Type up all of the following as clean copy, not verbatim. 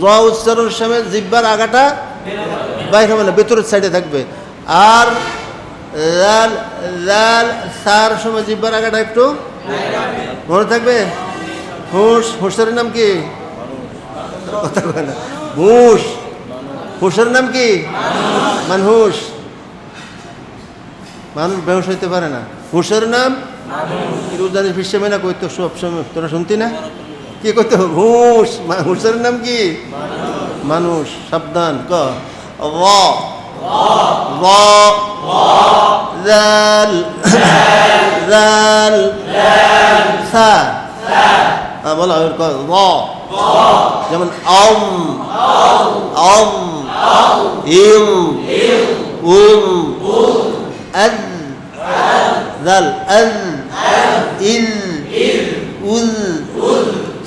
জ উচ্চারণের সময় জিহ্বার আগাটা বাইরে হবে না, ভেতরের সাইডে থাকবে। আর লাল লাল সার সময় জিহ্বার আগাটা একটু মনে থাকবে। হুঁশ, হুঁশের নাম কি? কথা কয় না। হুঁশ, হুঁশের নাম কি? মানহুস। মানুষ বেহুশ হইতে পারে না। হুঁশের নাম জানিস বিশ্বে না কইতো সব সময়, তোরা শুনতি না? কি করতে হবে? হুঁশ। হুঁশের নাম কি? মানুষ। সাবধান ক র র জাল জাল সা বলো ক র, যেমন আম আম ইম উম আল জাল আল ইল উল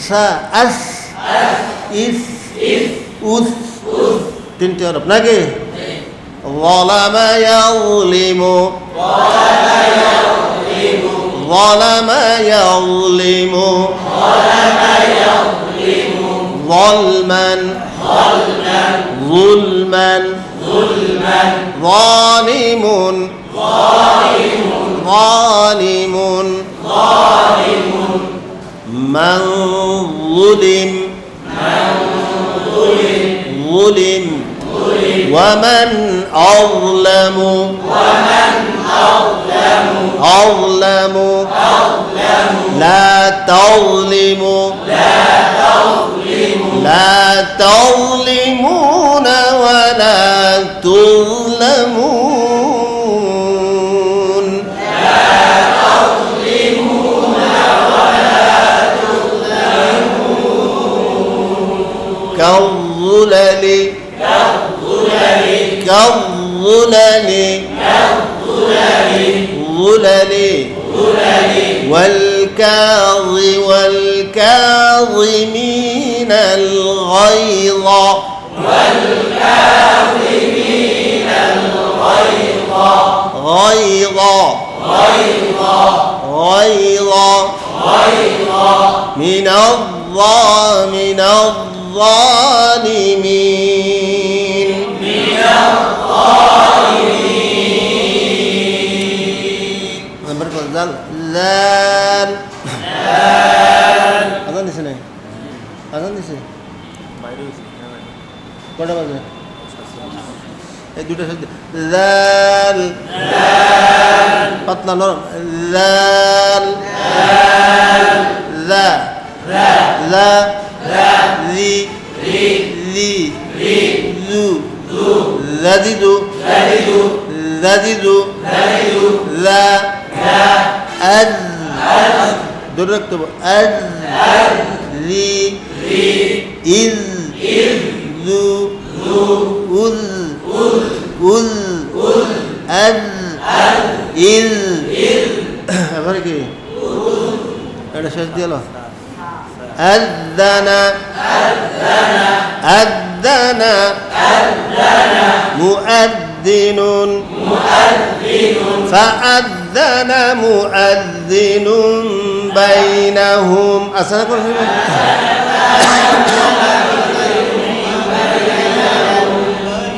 সা আস ইস উস, তিনটি হরফ নাকি? ظلم يظلم ظلم يظلم ظلما ظلما ظالم ظالم من ظلم ظلم ومن أظلم أظلم لا تظلم لا تظلمون ولا تظلمون كالظلل كالظلل ظلل والكاظمين الغيظ غيظ من الظالمين জাল জাল আজান দিছে নাই? আজান দিছে কটা বাজে? এই দুটা শব্দ জাল পাতলা নরম জাল লা লা লি লি জু জাদিদু জাদিদু লা আজ দূর রাখতে হবে আজ লি ইজ জু উল উল আজ ইল এবার কি এটা শেষ দিয়ে এলো আযানা আযানা মুআদ্দিনুন فأذن مؤذن بينهم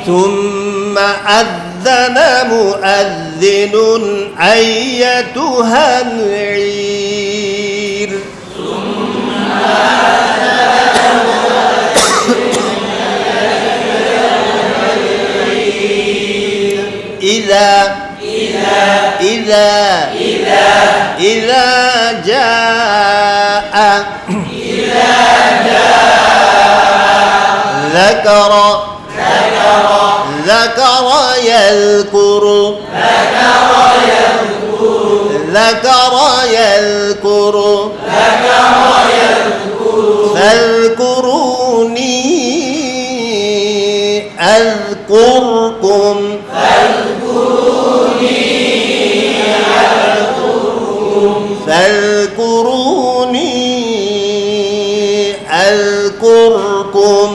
ثم أذن مؤذن أيتها العير إذا جاء ذكر يذكر فاذكروني أذكركم فاذكروني أذكركم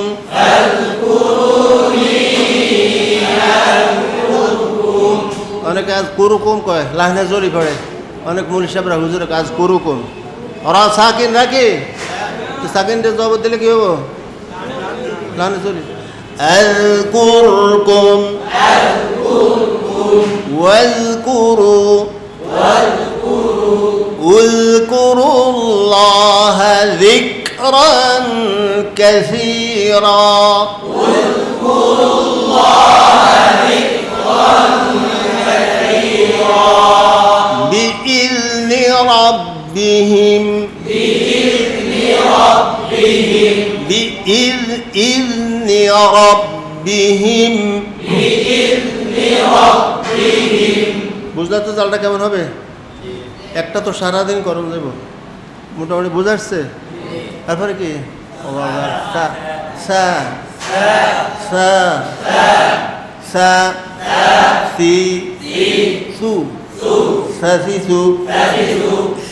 অনেক কাজ কুরুকুম কয় লাহনে জরি পড়ে অনেক মূল সাহেবরা হুজুরে কাজ কুরুকুম ওরা সাকিন রাখি সাকিন জবাব দিলে কি হবো লানে চলি আযকুরকুম ওয়াযকুরু উযকুরুল্লাহা যিকরান কাসীরা بإذن ربهم بإذن ربهم বুঝলা তো জালটা কেমন হবে? একটা তো সারাদিন গরম দেব, মোটামুটি বুঝাচ্ছে। তারপরে কি সা সা সা সা সি সু সাসিসু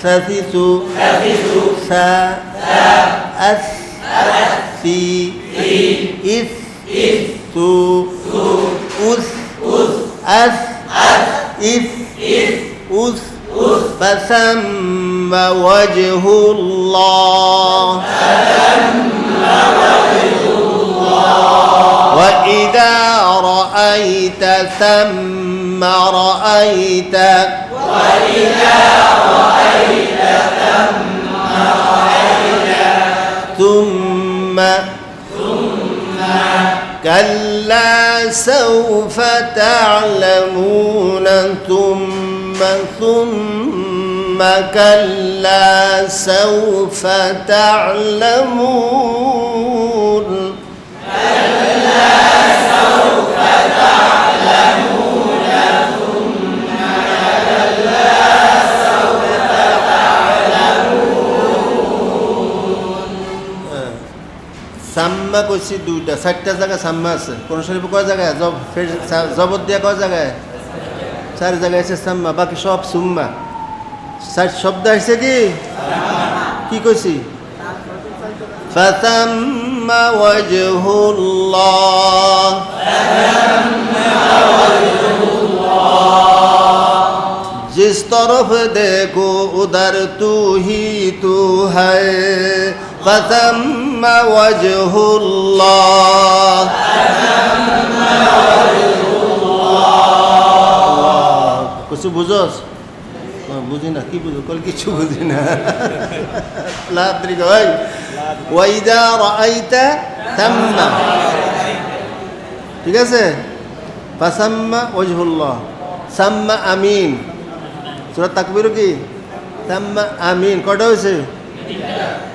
সাসিসু সা আস সি ইস সু উস আস ইস উস فثم وجه الله وإذا رأيت ثم رأيت ثم كلا سوف تعلمون ثم كلا سوف تعلمون সাম্মা কইছি দুইটা, 4টা জায়গায় সাম্মা আছে। কোন শরীফে কয় জায়গায় জবর দিয়া কয় জায়গায়? 4 জায়গায় আছে সাম্মা, বাকি সব সুম্মা। 4 শব্দ আছে কি কইছি? ফাতাম্মা ওয়াজহুল্লাহ जिस तरफ देखो उधर तू ही तू है फतम्मा वजहुल्लाह कुछ बुझोस बुझी ना कि बुझो कल किछु बुझी ना लाद्री गई ওয়াইদা রাআইতা তাম্মা, ঠিক আছে? ফাসাম্মা ওয়াজহুল্লাহ সাম্মা আমিন। সূরা তাকবীর কি সাম্মা আমিন কয়টা হয়েছে?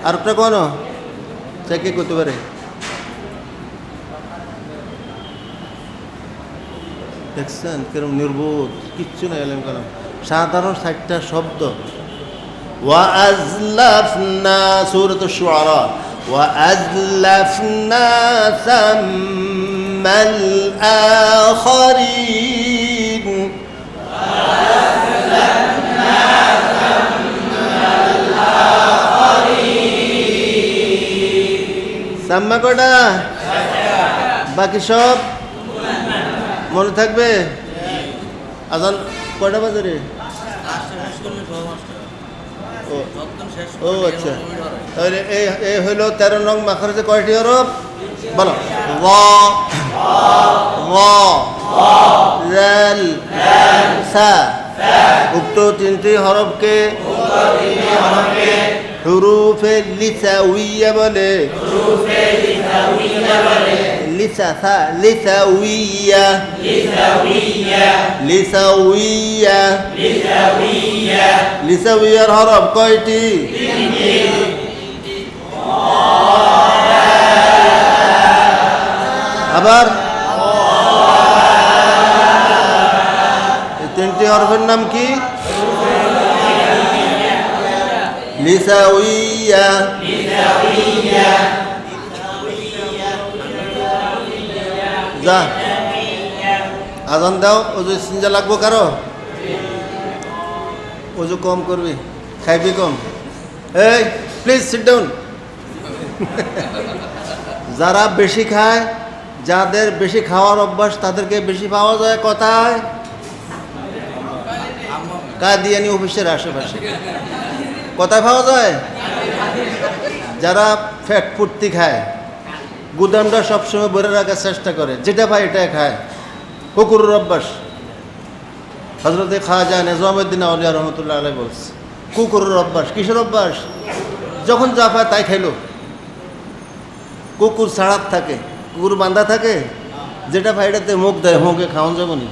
আর একটা কোন চেকে করতে পারে? দেখছেন কিরম নির্বোধ, কিচ্ছু না এলেম কালাম, সাধারণ 4টা শব্দ। وأزلفنا سورة الشعراء وأزلفنا ثم الآخرين সাম্মা কটা? বাকি সব মনে থাকবে। আজান কটা বাজে রে? ও আচ্ছা, তাহলে এই হইল 13 নং মাখরাজে কয়টি হরফ বলো? জাল সা। উক্ত 3টি হরফকে হুরুফে লিসাউইয়া বলে। লিসা লিসাউইয়া লিসাউইয়া লিসাউইয়ার হরফ কয়টি? আবার এই 3টি হরফের নাম কি? লিসাউইয়া। যা আজান দাও। ওজু সিনজা লাগবো কারো? ওজু কম করবি, খাইবি কম। এই প্লিজ সিট ডাউন। যারা বেশি খায়, যাদের বেশি খাওয়ার অভ্যাস, তাদেরকে বেশি পাওয়া যায় কথায় কাদিয়ানি অফিসের আশেপাশে। কোথায় পাওয়া যায়? যারা ফ্যাট ফুর্তি খায়, গুদামটা সবসময় ভরে রাখার চেষ্টা করে, যেটা পায় এটা খায়। কুকুরের অভ্যাস। হযরতে খাজা নিজামুদ্দিন আউলিয়া রহমতুল্লাহ আলাইহি বলছে, কুকুরের অভ্যাস। কিসের অভ্যাস? যখন যা পায় তাই খাইলো। কুকুর ছাড়াত থাকে, কুকুর বান্ধা থাকে, যেটা পায় এটাতে মুখ দেয়, হোঁকে খাওয়ান যাবনি।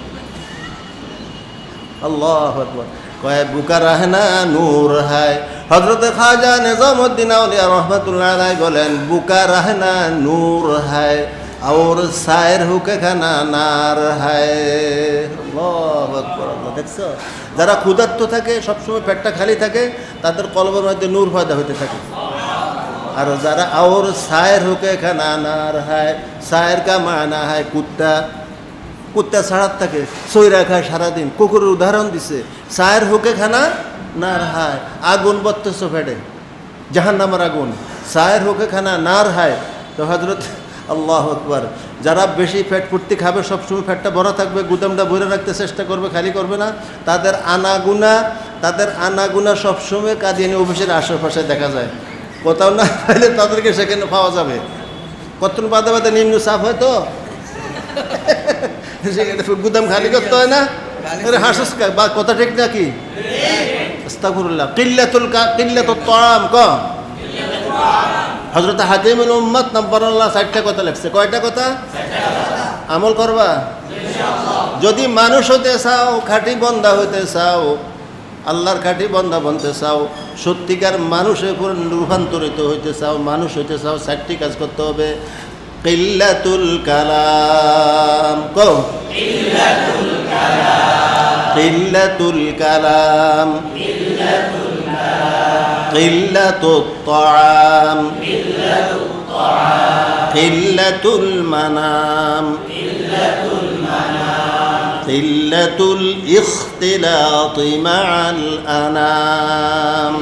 আল্লাহু আকবার। কয় বুকা রাহনা নূর হায়। হযরতে খাজা নিজামুদ্দিন আউলিয়া রহমাতুল্লাহ আলাইহি বলেন, বুকা রাহনা নূর হায় और सायर हुके खाना नार हाय। আল্লাহু আকবার। আল্লাহ দেখছো, যারা ক্ষুধার্ত থাকে, সবসময় পেটটা খালি থাকে, তাদের কলবের মধ্যে নূর পয়দা হতে থাকে। আর যারা और सायर हुके खाना नार हाय, सायर का माना है कुत्ता। কুত্তা ছাড়াত থাকে, সইরা খায় সারাদিন। কুকুরের উদাহরণ দিছে, সায়ের হুকে খানা নার হায়, আগুন বত্তেছো ফেটে, জাহান্নামের আগুন। সায়ের হুকে খানা নার হায়। তো হযরত আল্লাহু আকবার। যারা বেশি পেট ফুর্তি খাবে, সবসময় পেটটা ভরা থাকবে, গুদামটা ভরে রাখতে চেষ্টা করবে, খালি করবে না, তাদের আনাগুনা সবসময় কাদিয়ানী অফিসের আশেপাশে দেখা যায়। কোথাও না পাইলে তাদেরকে সেখানে পাওয়া যাবে। কতক্ষণ বাদে বাদে নিম্ন চাপ হয়, তো গুদাম খালি করতে হয় না। হাসুস বা কথা ঠিক নাকি? আস্তাগফিরুল্লাহ। কিল্লাতুল তাআম ক হযরত হাকিমুল উম্মত নব্বরুল্লাহ 60টা কথা লিখছে। কয়টা কথা? আমল করবা যদি মানুষ হতে চাও, খাঁটি বন্দা হতে চাও, আল্লাহর খাঁটি বন্দা বনতে চাও, সত্যিকার মানুষের রূপান্তরিত হইতে চাও, মানুষ হইতে চাও, 60টি কাজ করতে হবে। কিল্লাতুল কালাম কো কিল্লাতুল কালাম, কিল্লাতুত তাআম, কিল্লাতুল মানাম, কিল্লাতুল ইখতিলাত মা'আল আনাম।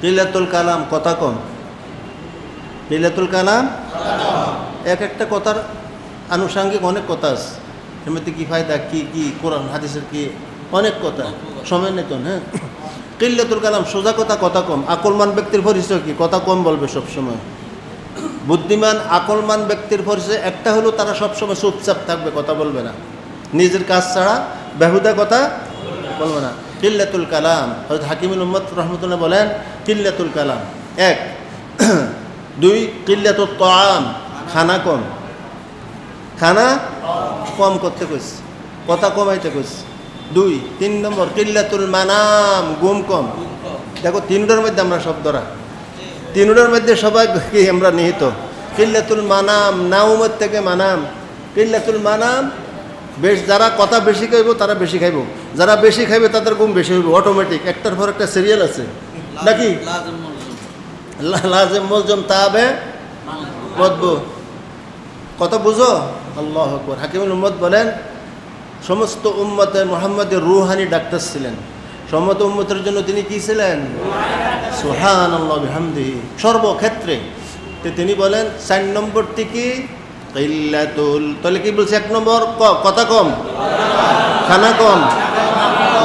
কিল্লাতুল কালাম, কথা কম। কিল্লাতুল কালাম, এক একটা কথার আনুষঙ্গিক অনেক কথা আছে। এমনিতে কি ফায়দা, কি কি কোরআন হাদিসের কি অনেক কথা, সময় নেই তো। হ্যাঁ, কিল্লাতুল কালাম, সোজা কথা, কথা কম। আকলমান ব্যক্তির পরিচয় কি? কথা কম বলবে সবসময়। বুদ্ধিমান আকলমান ব্যক্তির পরিচয় একটা হলো, তারা সবসময় চুপচাপ থাকবে, কথা বলবে না, নিজের কাজ ছাড়া বেহুদা কথা বলবে না। কিল্লাতুল কালাম। হযরত হাকিমুল উম্মত রহমতুল্লাহ বলেন, কিল্লাতুল কালাম 1। 2 কিল্লাতুত তাআম, খানা কম, খানা কম করতে কইছে, কথা কমাইতে কইছে। 2। 3 নম্বর কিল্লাতুল মানাম, ঘুম কম। দেখো, তিনটার মধ্যে আমরা সব ধরা, তিনটার মধ্যে সবাই কি আমরা নিহিত। কিল্লাতুল মানাম, নাউমের থেকে মানাম। কিল্লাতুল মানাম, যারা কথা বেশি খাইব তারা বেশি খাইব, যারা বেশি খাইবে তাদের ঘুম বেশি হইব, অটোমেটিক। একটার পর একটা সিরিয়াল আছে নাকি? লাজেম মুলজম তাবে মতবু, কথা বুঝো? আল্লাহু আকবার। হাকিমুল উম্মত বলেন, সমস্ত উম্মতের মুহাম্মদের রুহানি ডাক্তার ছিলেন। সমস্ত উম্মতের জন্য তিনি কি ছিলেন? সুবহানাল্লাহ বিহামদিহি, সর্বক্ষেত্রে। তো তিনি বলেন 4 নম্বরটি কি? কিল্লাতুল। তাহলে কি বলছে? 1 নম্বর কথা কম, খানা কম,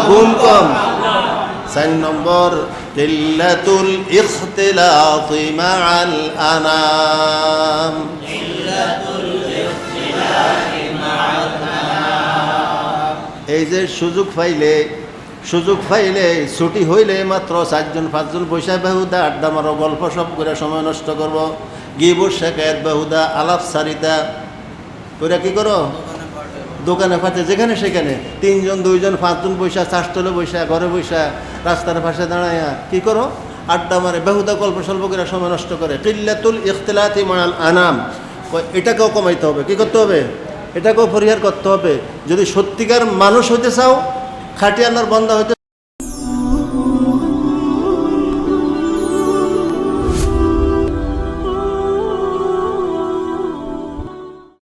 ঘুম কম। 4 নম্বর কিল্লাতুল ইখতিলাত মা'আল আনাম। এই যে সুযোগ পাইলে ছুটি হইলে মাত্র 4জন 5জন বৈশা বেহুদা আড্ডা মারো, গল্প সব করে সময় নষ্ট করবো, গিবুর শেখায়ত বেহুদা আলাপ সারিতা ওরা কি করো? দোকানে ফাটে, যেখানে সেখানে 3 জন 2 জন 5 জন বৈশা, চাষতলে বৈশা, ঘরে বৈশা, রাস্তার পাশে দাঁড়াইয়া কি করো? আড্ডা মারে, বেহুদা গল্প স্বল্প করে সময় নষ্ট করে। কিল্লাতুল ইখতিলাতি মা'আল আনাম, এটাকেও কমাইতে হবে। কি করতে হবে? এটাকেও পরিহার করতে হবে। যদি সত্যিকার মানুষ হইতে চাও, খাঁটি আল্লাহর বান্দা হইতে